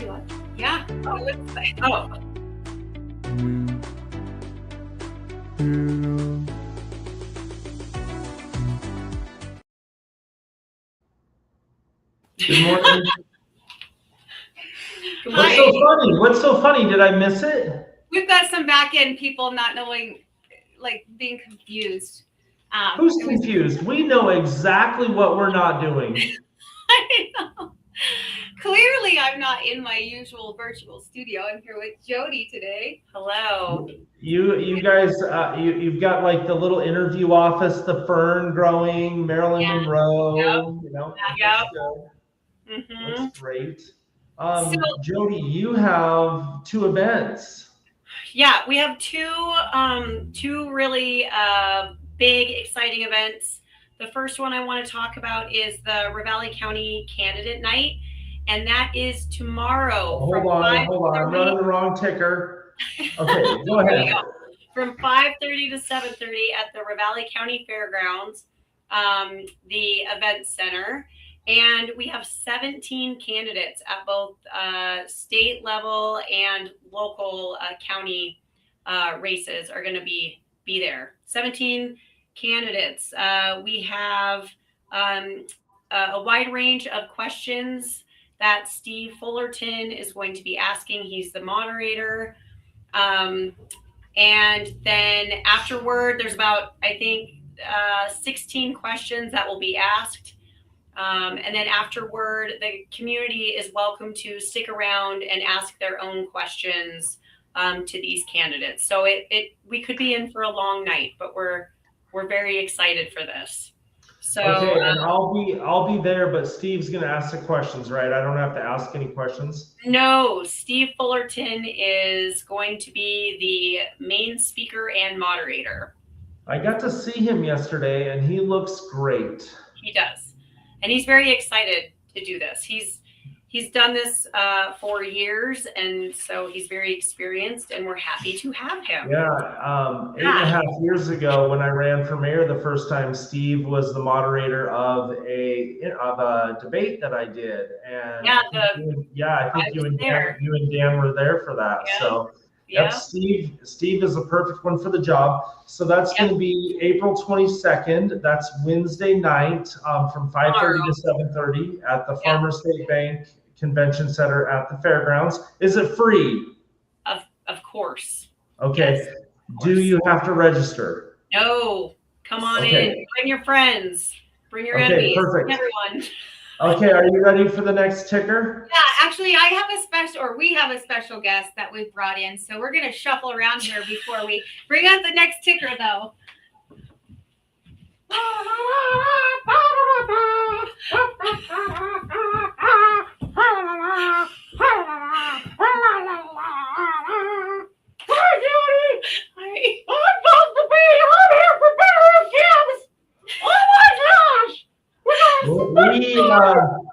already live? Yeah. Oh. Good morning. Hi. What's so funny? Did I miss it? We've got some back end people not knowing, like being confused. Who's confused? We know exactly what we're not doing. I know. Clearly, I'm not in my usual virtual studio. I'm here with Jody today. Hello. You guys, you've got like the little interview office, the fern growing, Marilyn Monroe. Yep. You know, Yep. That's great. Jody, you have 2 events. Yeah, we have two really big, exciting events. The first one I want to talk about is the Ravalli County Candidate Night, and that is tomorrow. Hold on. I'm running the wrong ticker. Okay, go ahead. From 5:30 to 7:30 at the Ravalli County Fairgrounds, the event center. And we have 17 candidates at both state level and local county races are going to be there. 17 candidates. We have a wide range of questions that Steve Fullerton is going to be asking. He's the moderator. And then afterward, there's about, I think, 16 questions that will be asked. And then afterward, the community is welcome to stick around and ask their own questions to these candidates. So we could be in for a long night, but we're very excited for this. So okay, and I'll be there, but Steve's going to ask the questions, right? I don't have to ask any questions. No, Steve Fullerton is going to be the main speaker and moderator. I got to see him yesterday, and he looks great. He does. And he's very excited to do this. He's done this for years, and so he's very experienced, and we're happy to have him. Yeah, 8.5 years ago, when I ran for mayor the first time, Steve was the moderator of a debate that I did, and I think you and Dan were there for that. Yeah. So. Yep, Steve is the perfect one for the job. So that's going to be April 22nd. That's Wednesday night from 5:30 to 7:30 at the Farmers State Bank Convention Center at the fairgrounds. Is it free? Of course. Okay. Yes, do you have to register? No. Come on in. Bring your friends. Bring your enemies. Perfect. Bring everyone. Okay, are you ready for the next ticker? Yeah, actually, we have a special guest that we've brought in. So we're going to shuffle around here before we bring out the next ticker, though. Hi, Judy. Hi. I'm supposed to be on here for Bitterroot Gibbs. Oh my gosh.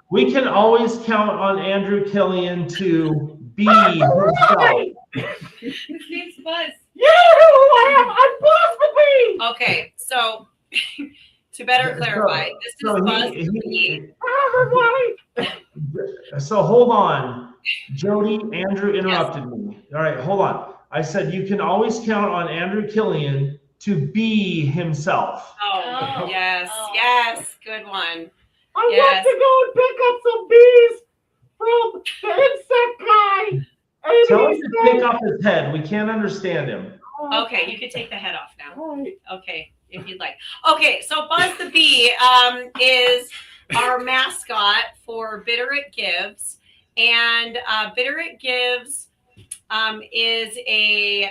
We can always count on Andrew Killian to be himself. His name's Buzz. Yeah, I'm Buzz the Bee. Okay, so to better clarify, this is Buzz the Bee. Everybody. So hold on, Jody. Andrew interrupted me. All right, hold on. I said you can always count on Andrew Killian to be himself. Oh. Yes, good one. I want to go and pick up some bees from the insect guy. And tell him to pick up his head. We can't understand him. Okay, you can take the head off now. Okay, if you'd like. Okay, so Buzz the Bee is our mascot for Bitterroot Gives. And Bitterroot Gives is a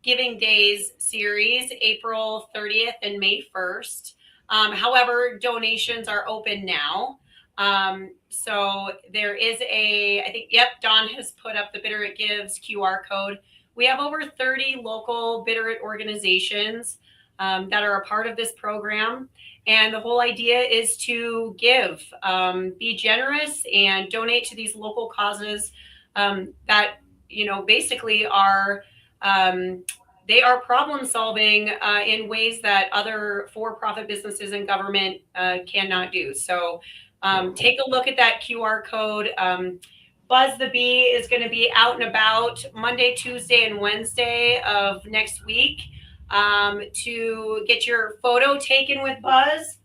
Giving Days series, April 30th and May 1st. However, donations are open now. So there is Dawn has put up the Bitterroot Gives QR code. We have over 30 local Bitterroot organizations that are a part of this program. And the whole idea is to give, be generous and donate to these local causes that, basically are, they are problem solving in ways that other for-profit businesses and government cannot do. So take a look at that QR code. Buzz the Bee is going to be out and about Monday, Tuesday, and Wednesday of next week to get your photo taken with Buzz.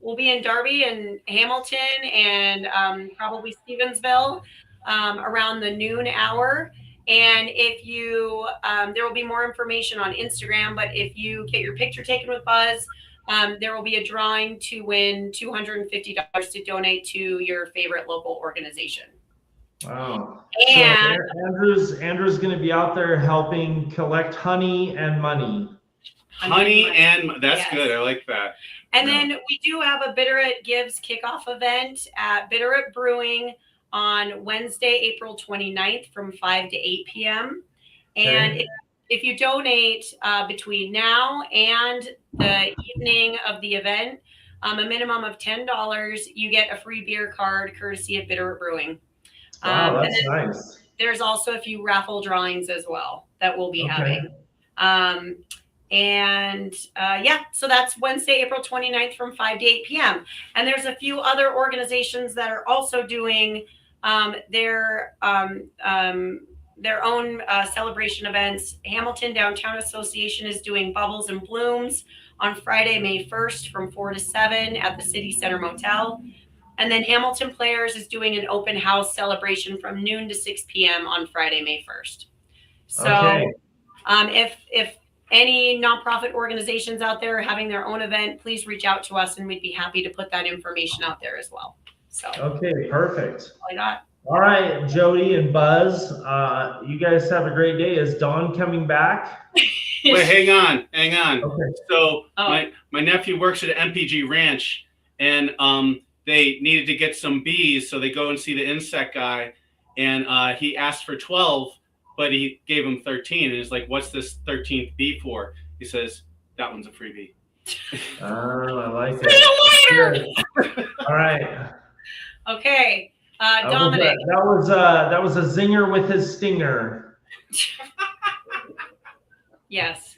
We'll be in Darby and Hamilton and probably Stevensville around the noon hour. And if you, there will be more information on Instagram, but if you get your picture taken with Buzz, there will be a drawing to win $250 to donate to your favorite local organization. Wow. And so Andrew's going to be out there helping collect honey and money. Honey and that's yes. good. I like that. And then we do have a Bitterroot Gives kickoff event at Bitterroot Brewing on Wednesday, April 29th from 5 to 8 p.m. And if you donate between now and the evening of the event, a minimum of $10, you get a free beer card courtesy of Bitterroot Brewing. Wow, that's nice. There's also a few raffle drawings as well that we'll be having. So that's Wednesday, April 29th from 5 to 8 p.m. And there's a few other organizations that are also doing their own celebration events. Hamilton Downtown Association is doing Bubbles and Blooms on Friday, May 1st from 4 to 7 at the City Center Motel. And then Hamilton Players is doing an open house celebration from noon to 6 p.m. on Friday, May 1st. So if any nonprofit organizations out there are having their own event, please reach out to us and we'd be happy to put that information out there as well. So okay, perfect. Why not? All right, Jody and Buzz, you guys have a great day. Is Dawn coming back? Wait, hang on. Okay. So my nephew works at MPG Ranch, and they needed to get some bees, so they go and see the insect guy, and he asked for 12, but he gave him 13, and he's like, "What's this 13th bee for?" He says, "That one's a freebie." Oh, I like it. See you later. All right. Okay. Dominic. That was a zinger with his stinger. Yes.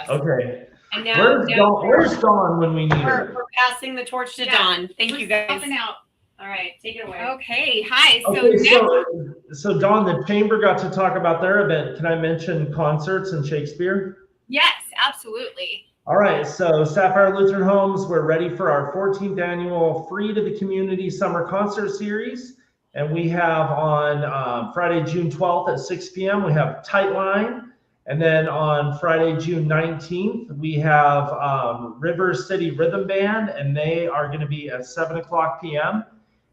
Okay. And now where's Dawn when we need her? We're passing the torch to Dawn. Thank you, guys. Out. All right, take it away. Okay. Hi. So Dawn, the chamber got to talk about their event. Can I mention concerts and Shakespeare? Yes, absolutely. All right, so Sapphire Lutheran Homes, we're ready for our 14th annual Free to the Community Summer Concert Series. And we have on Friday, June 12th at 6 p.m., we have Tightline. And then on Friday, June 19th, we have River City Rhythm Band, and they are going to be at 7 o'clock p.m.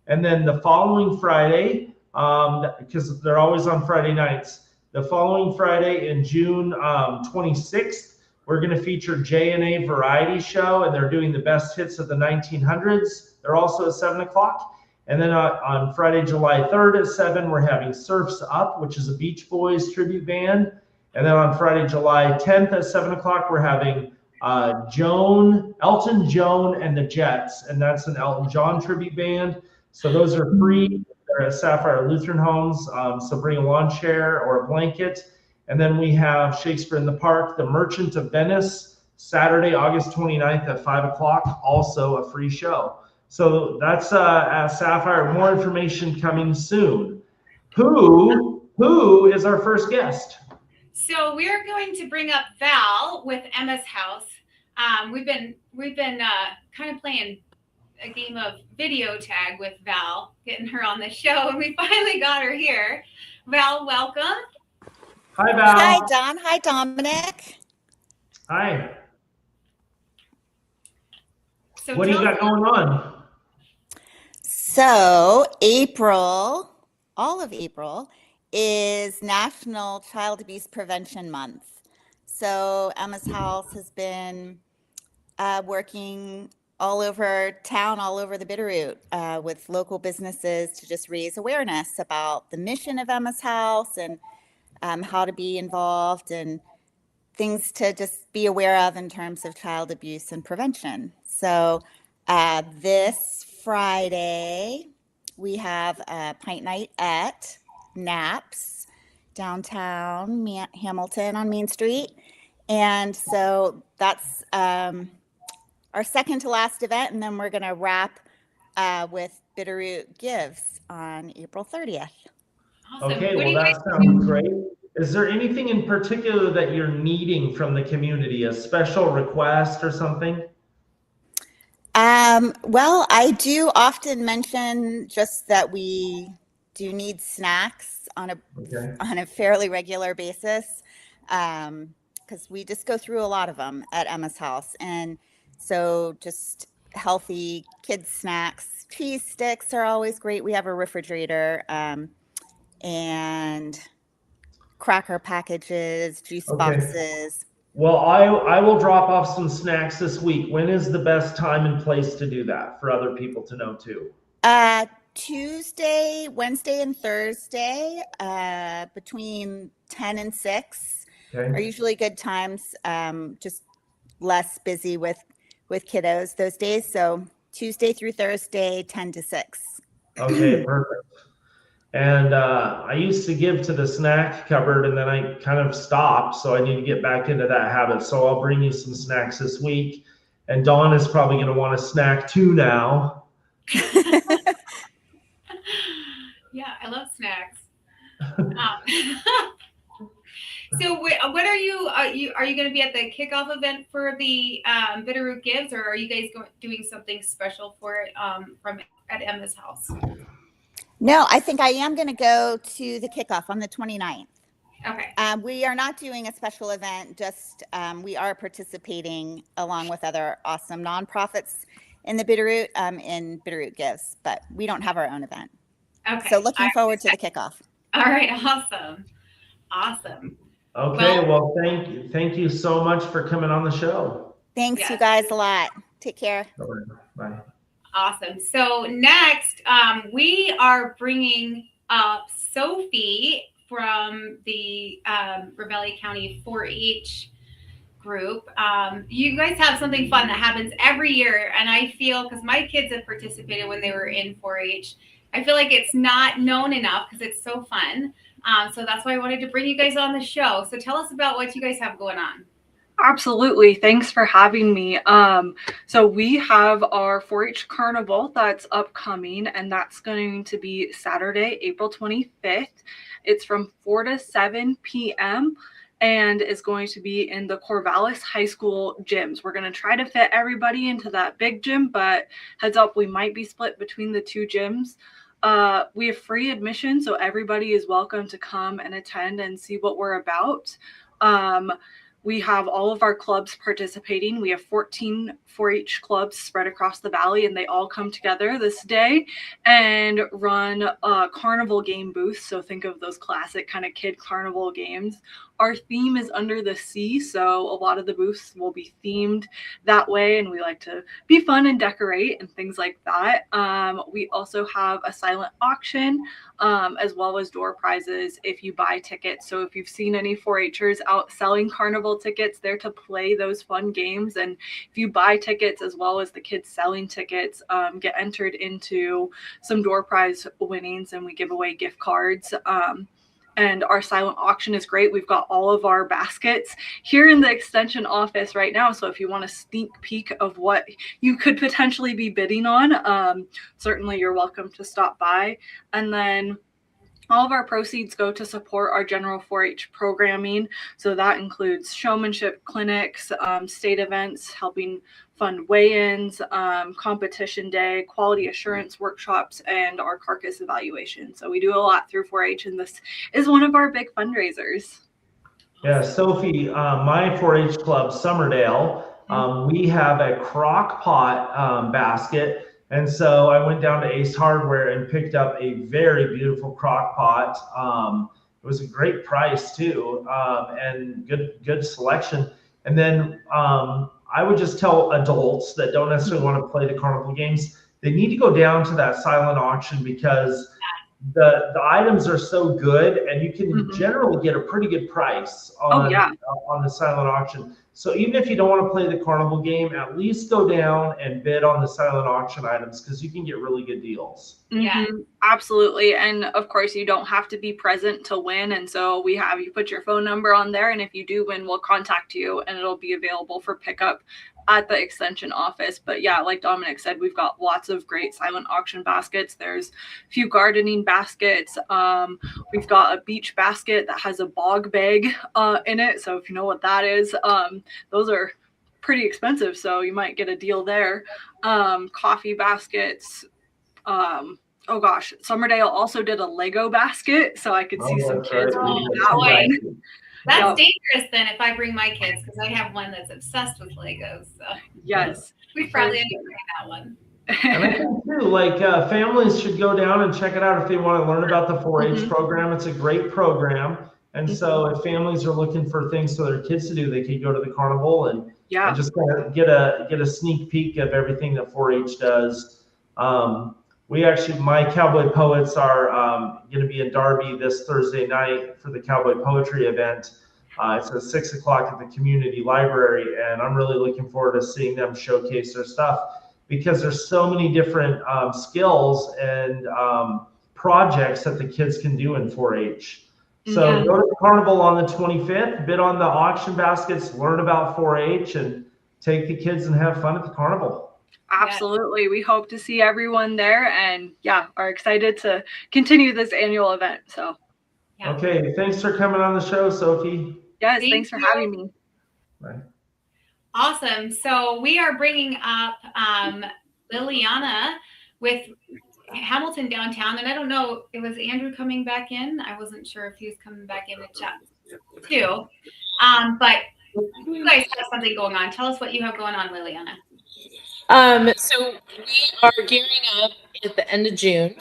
And then the following Friday, because they're always on Friday nights, the following Friday in June 26th, we're going to feature J&A Variety Show, and they're doing the best hits of the 1900s. They're also at 7 o'clock. And then on Friday, July 3rd at 7, we're having Surf's Up, which is a Beach Boys tribute band. And then on Friday, July 10th at 7 o'clock, we're having Elton John and the Jets, and that's an Elton John tribute band. So those are free. They're at Sapphire Lutheran Homes. So bring a lawn chair or a blanket. And then we have Shakespeare in the Park, The Merchant of Venice, Saturday, August 29th at 5 o'clock, also a free show. So that's at Sapphire. More information coming soon. Who is our first guest? So we're going to bring up Val with Emma's House. We've been kind of playing a game of video tag with Val, getting her on the show, and we finally got her here. Val, welcome. Hi, Val. Hi, Dawn. Hi, Dominic. Hi. So what do you got going on? So all of April is National Child Abuse Prevention Month. So Emma's House has been working all over town, all over the Bitterroot with local businesses to just raise awareness about the mission of Emma's House and how to be involved and things to just be aware of in terms of child abuse and prevention. So this Friday, we have a pint night at Naps downtown Hamilton on Main Street. And so that's our second to last event. And then we're going to wrap with Bitterroot Gives on April 30th. Okay, What do well, you guys that sounds great. Is there anything in particular that you're needing from the community, a special request or something? Well, I do often mention just that we do need snacks Okay. on a fairly regular basis, because we just go through a lot of them at Emma's house, and so just healthy kids snacks. Cheese sticks are always great. We have a refrigerator, and cracker packages, juice Okay. boxes. Well, I will drop off some snacks this week. When is the best time and place to do that for other people to know too? Tuesday, Wednesday, and Thursday, between 10 and 6 are Okay. usually good times. Just less busy with kiddos those days. So Tuesday through Thursday, 10 to 6. Okay, perfect. And I used to give to the snack cupboard and then I kind of stopped. So I need to get back into that habit. So I'll bring you some snacks this week. And Dawn is probably going to want a snack too now. Yeah, I love snacks. So what are you going to be at the kickoff event for the Bitterroot Gives, or are you guys doing something special for it at Emma's house? No, I think I am going to go to the kickoff on the 29th. Okay. We are not doing a special event, just we are participating along with other awesome nonprofits in the Bitterroot, in Bitterroot Gives, but we don't have our own event. Okay. So looking forward to the kickoff. All right. Awesome. Okay, well, thank you so much for coming on the show. Thanks, you guys, a lot. Take care. Bye. Awesome. So next, we are bringing up Sophie from the Ravalli County 4-H group. You guys have something fun that happens every year, and I feel, because my kids have participated when they were in 4-H, I feel like it's not known enough because it's so fun. So that's why I wanted to bring you guys on the show. So tell us about what you guys have going on. Absolutely. Thanks for having me. So we have our 4-H carnival that's upcoming, and that's going to be Saturday, April 25th. It's from 4 to 7 p.m. and is going to be in the Corvallis High School gyms. We're going to try to fit everybody into that big gym, but heads up, we might be split between the two gyms. We have free admission, so everybody is welcome to come and attend and see what we're about. We have all of our clubs participating. We have 14 4-H clubs spread across the valley, and they all come together this day and run carnival game booths. So think of those classic kind of kid carnival games. Our theme is under the sea, so a lot of the booths will be themed that way, and we like to be fun and decorate and things like that. We also have a silent auction, as well as door prizes if you buy tickets. So if you've seen any 4-Hers out selling carnival tickets, they're to play those fun games. And if you buy tickets as well as the kids selling tickets, get entered into some door prize winnings, and we give away gift cards. And our silent auction is great. We've got all of our baskets here in the extension office right now. So if you want a sneak peek of what you could potentially be bidding on, certainly you're welcome to stop by. And then all of our proceeds go to support our general 4-H programming. So that includes showmanship clinics, state events, helping fund weigh-ins, competition day, quality assurance workshops, and our carcass evaluation. So we do a lot through 4-H, and this is one of our big fundraisers. Yeah, Sophie, my 4-H club, Summerdale, we have a crock pot basket. And so I went down to Ace Hardware and picked up a very beautiful crock pot. It was a great price too, and good selection. And then I would just tell adults that don't necessarily want to play the carnival games, they need to go down to that silent auction, because the items are so good, and you can generally get a pretty good price on the silent auction. So even if you don't want to play the carnival game, at least go down and bid on the silent auction items, because you can get really good deals. Yeah, absolutely. And of course, you don't have to be present to win. And so we have you put your phone number on there, and if you do win, we'll contact you, and it'll be available for pickup at the extension office. But yeah, like Dominic said, we've got lots of great silent auction baskets. There's a few gardening baskets. We've got a beach basket that has a bog bag in it. So if you know what that is, those are pretty expensive, so you might get a deal there. Coffee baskets. Oh gosh, Summerdale also did a Lego basket, so I could see some kids right. with that one. That's dangerous then if I bring my kids, because I have one that's obsessed with Legos. So Yes. we probably end up bringing that one. And I think too, like families should go down and check it out if they want to learn about the 4-H program. It's a great program. And so if families are looking for things for their kids to do, they could go to the carnival and just kind of get a sneak peek of everything that 4-H does. We actually, my Cowboy Poets are going to be in Darby this Thursday night for the Cowboy Poetry event. It's at 6 o'clock at the community library, and I'm really looking forward to seeing them showcase their stuff, because there's so many different skills and projects that the kids can do in 4-H. So go to the carnival on the 25th, bid on the auction baskets, learn about 4-H, and take the kids and have fun at the carnival. Absolutely. We hope to see everyone there, and are excited to continue this annual event. So okay, thanks for coming on the show, Sophie. Yes, thanks for having me. Bye. Awesome. So we are bringing up Liliana with Hamilton Downtown, and I don't know, it was Andrew coming back in. I wasn't sure if he was coming back in the chat too. But you guys have something going on. Tell us what you have going on, Liliana. So we are gearing up at the end of June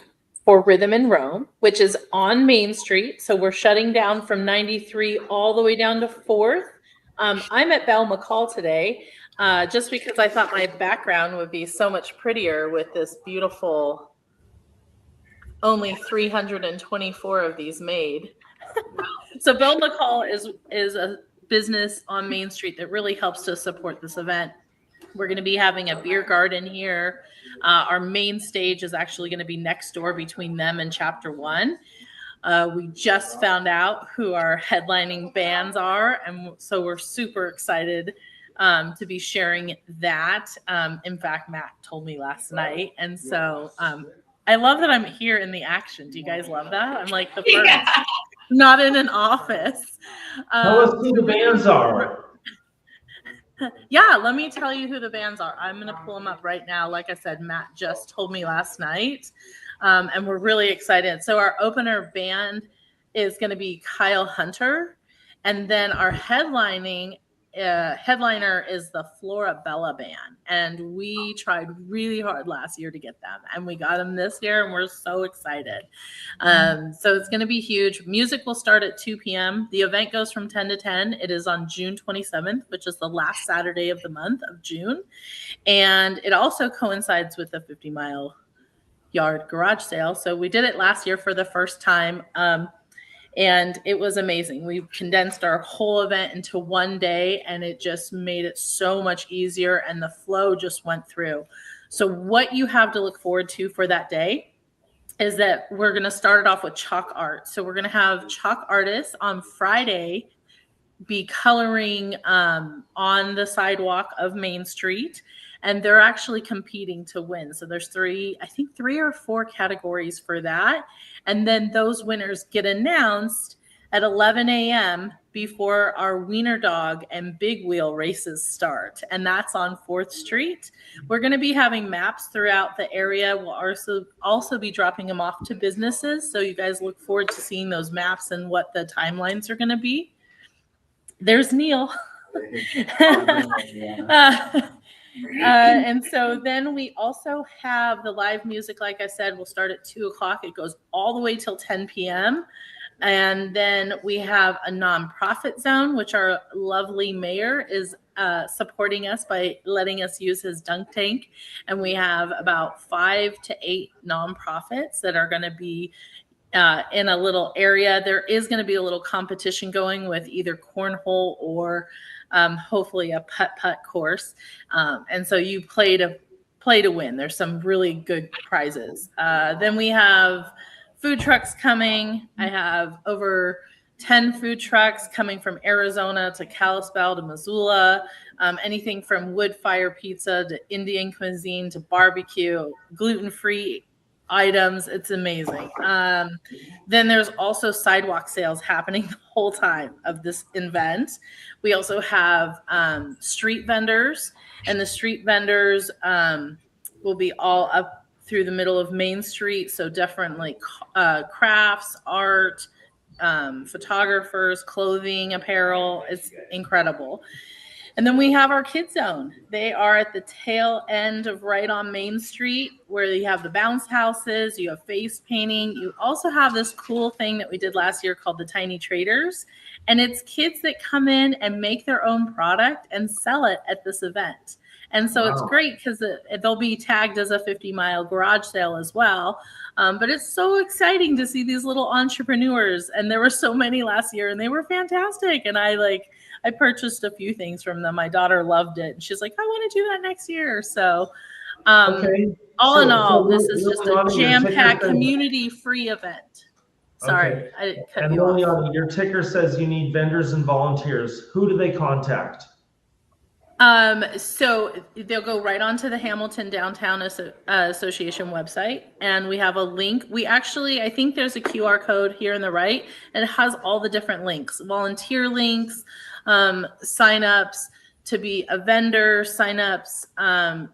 for Rhythm in Rome, which is on Main Street. So we're shutting down from 93 all the way down to 4th. I'm at Belle McCall today, just because I thought my background would be so much prettier with this beautiful, only 324 of these made. So Belle McCall is a business on Main Street that really helps to support this event. We're going to be having a beer garden here. Our main stage is actually going to be next door between them and Chapter 1. We just found out who our headlining bands are, and so we're super excited to be sharing that. In fact, Matt told me last night, and so I love that I'm here in the action. Do you guys love that? I'm like the first, not in an office. Tell us who the bands are. Yeah, let me tell you who the bands are. I'm going to pull them up right now. Like I said, Matt just told me last night, and we're really excited. So our opener band is going to be Kyle Hunter, and then our headliner is the Florabella Band, and we tried really hard last year to get them, and we got them this year, and we're so excited. So it's going to be huge. Music will start at 2 p.m. The event goes from 10 to 10. It is on June 27th, which is the last Saturday of the month of June, and it also coincides with the 50-mile yard garage sale. So we did it last year for the first time. And it was amazing. We condensed our whole event into one day, and it just made it so much easier, and the flow just went through. So what you have to look forward to for that day is that we're going to start it off with chalk art. So we're going to have chalk artists on Friday be coloring on the sidewalk of Main Street, and they're actually competing to win. So there's three or four categories for that. And then those winners get announced at 11 a.m. before our Wiener Dog and Big Wheel races start. And that's on 4th Street. We're going to be having maps throughout the area. We'll also be dropping them off to businesses. So you guys look forward to seeing those maps and what the timelines are going to be. There's Neil. And so then we also have the live music. Like I said, we'll start at 2 o'clock. It goes all the way till 10 p.m. And then we have a nonprofit zone, which our lovely mayor is supporting us by letting us use his dunk tank. And we have about 5 to 8 nonprofits that are going to be in a little area. There is going to be a little competition going with either cornhole or hopefully a putt course. And so you play to win. There's some really good prizes. Then we have food trucks coming. I have over 10 food trucks coming from Arizona to Kalispell to Missoula, anything from wood fire pizza to Indian cuisine to barbecue, gluten-free items. It's amazing. Then there's also sidewalk sales happening the whole time of this event. We also have street vendors, and the street vendors will be all up through the middle of Main Street. So definitely crafts, art, photographers, clothing, apparel. It's incredible. And then we have our kids zone. They are at the tail end of right on Main Street, where you have the bounce houses, you have face painting. You also have this cool thing that we did last year called the Tiny Traders. And it's kids that come in and make their own product and sell it at this event. And so it's great because they'll be tagged as a 50-mile garage sale as well. But it's so exciting to see these little entrepreneurs. And there were so many last year, and they were fantastic. And I purchased a few things from them. My daughter loved it. And she's like, I want to do that next year. So all in all, this is just a jam-packed, community-free event. Sorry, I cut you off. Liliana, your ticker says you need vendors and volunteers. Who do they contact? So they'll go right onto the Hamilton Downtown Association website, and we have a link. I think there's a QR code here on the right, and it has all the different links, volunteer links, signups to be a vendor, signups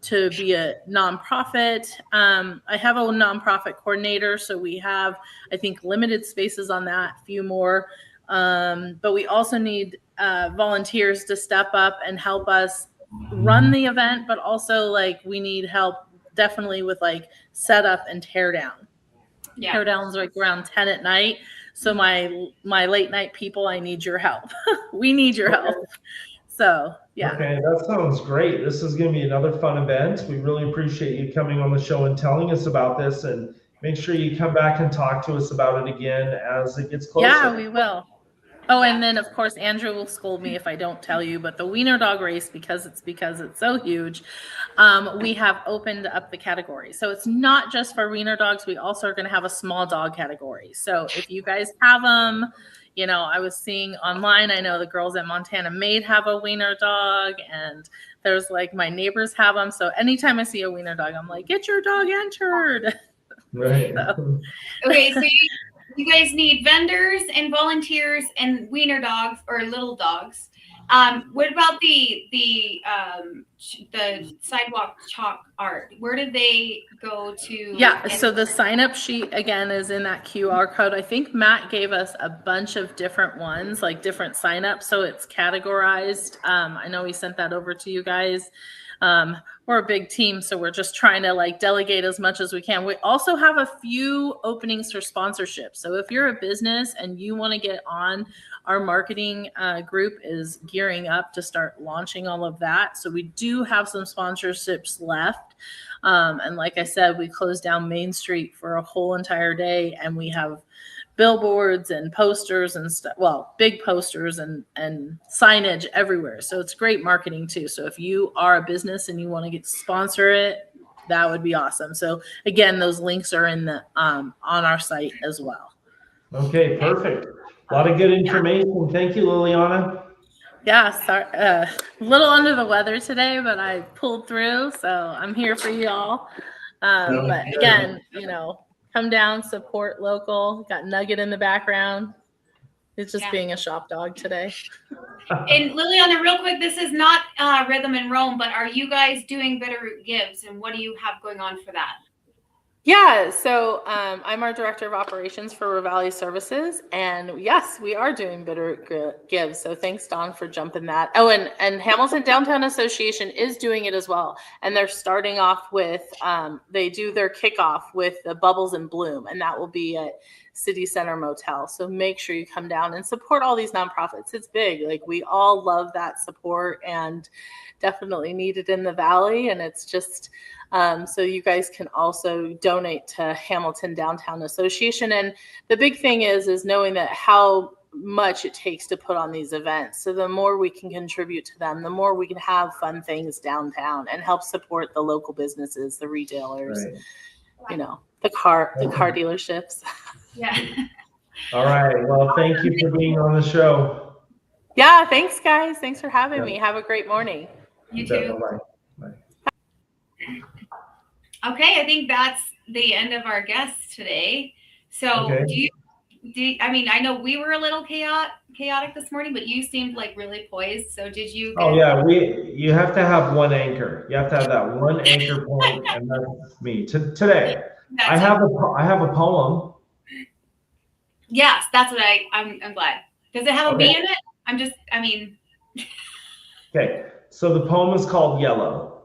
to be a nonprofit. I have a nonprofit coordinator, so we have, I think, limited spaces on that, a few more. But we also need volunteers to step up and help us run the event, but also we need help definitely with setup and tear down. Yeah. Tear downs around 10 at night. So my late night people, I need your help. We need your help. So yeah. Okay, that sounds great. This is going to be another fun event. We really appreciate you coming on the show and telling us about this, and make sure you come back and talk to us about it again as it gets closer. Yeah, we will. Oh, and then of course, Andrew will scold me if I don't tell you, but the wiener dog race, because it's so huge, we have opened up the category. So it's not just for wiener dogs. We also are going to have a small dog category. So if you guys have them, I was seeing online, I know the girls at Montana Maid have a wiener dog, and there's my neighbors have them. So anytime I see a wiener dog, I'm like, get your dog entered. Right. So. Okay, so you guys need vendors and volunteers and wiener dogs or little dogs. What about the sidewalk chalk art? Where did they go to? Yeah, so the sign up sheet again is in that QR code. I think Matt gave us a bunch of different ones, different sign ups. So it's categorized. I know we sent that over to you guys. We're a big team, so we're just trying to delegate as much as we can. We also have a few openings for sponsorship. So if you're a business and you want to get on, our marketing group is gearing up to start launching all of that. So we do have some sponsorships left. And like I said, we closed down Main Street for a whole entire day, and we have billboards and posters and stuff. Well, big posters and signage everywhere. So it's great marketing too. So if you are a business and you want to get to sponsor it, that would be awesome. So again, those links are in the on our site as well. Okay, perfect. A lot of good information. Yeah. Thank you, Liliana. Yeah, sorry, a little under the weather today, but I pulled through. So I'm here for y'all. But again, come down, support local. Got Nugget in the background. It's just being a shop dog today. And Liliana, real quick, this is not Rhythm and Rome, but are you guys doing Bitterroot Gives, and what do you have going on for that? Yeah, so I'm our director of operations for River Valley Services, and yes, we are doing Bitterroot Gives. So thanks, Dawn, for jumping that. Oh, and Hamilton Downtown Association is doing it as well, and they're starting off with they do their kickoff with the Bubbles and Bloom, and that will be at City Center Motel. So make sure you come down and support all these nonprofits. It's big. We all love that support and definitely need it in the Valley, and it's just. So you guys can also donate to Hamilton Downtown Association. And the big thing is knowing that how much it takes to put on these events. So the more we can contribute to them, the more we can have fun things downtown and help support the local businesses, the retailers, right. The car dealerships. Yeah. All right. Well, thank you for being on the show. Yeah, thanks, guys. Thanks for having Yeah. me. Have a great morning. You Bet. too. Bye-bye. Okay, I think that's the end of our guests today. So Okay. I mean, I know we were a little chaotic this morning, but you seemed like really poised. So did you Oh get yeah, you have to have one anchor. You have to have that one anchor point, and that's me. Today, I that's have a poem. Yes, that's what I'm glad. Does it have a Okay. bee in it? I mean, Okay. So the poem is called Yellow.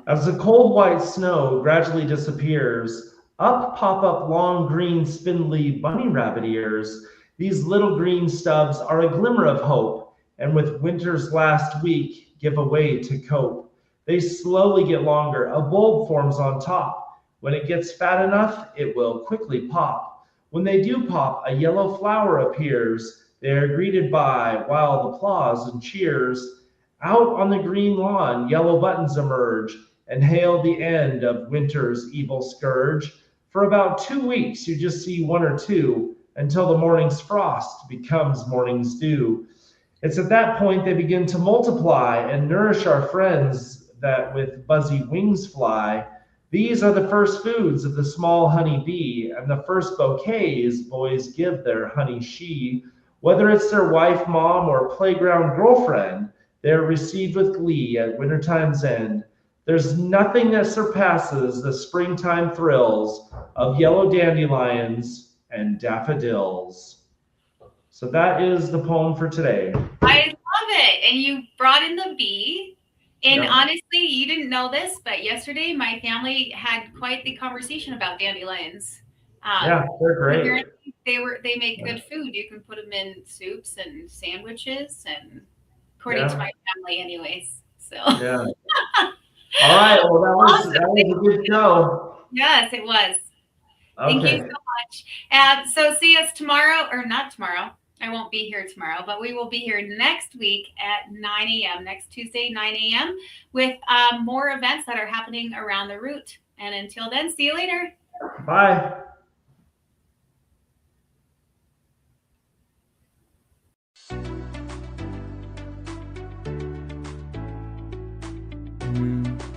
As the cold white snow gradually disappears, up pop up long green spindly bunny rabbit ears. These little green stubs are a glimmer of hope, and with winter's last week give away to cope. They slowly get longer, a bulb forms on top. When it gets fat enough, it will quickly pop. When they do pop, a yellow flower appears. They are greeted by wild applause and cheers. Out on the green lawn, yellow buttons emerge and hail the end of winter's evil scourge. For about 2 weeks, you just see one or two until the morning's frost becomes morning's dew. It's at that point they begin to multiply and nourish our friends that with buzzy wings fly. These are the first foods of the small honey bee, and the first bouquets boys give their honey she. Whether it's their wife, mom, or playground girlfriend, they are received with glee at wintertime's end. There's nothing that surpasses the springtime thrills of yellow dandelions and daffodils. So that is the poem for today. I love it. And you brought in the bee. And Yeah. honestly, you didn't know this, but yesterday my family had quite the conversation about dandelions. Yeah, they're great. Apparently they make good food. You can put them in soups and sandwiches, and according to my family, anyways. So Yeah. All right. Well, that was a good show. yes, it was. Thank you Okay. so much. So see us tomorrow, or not tomorrow. I won't be here tomorrow, but we will be here next week at 9 a.m. next Tuesday, 9 a.m. with more events that are happening around the route. And until then, see you later. Bye. Mm.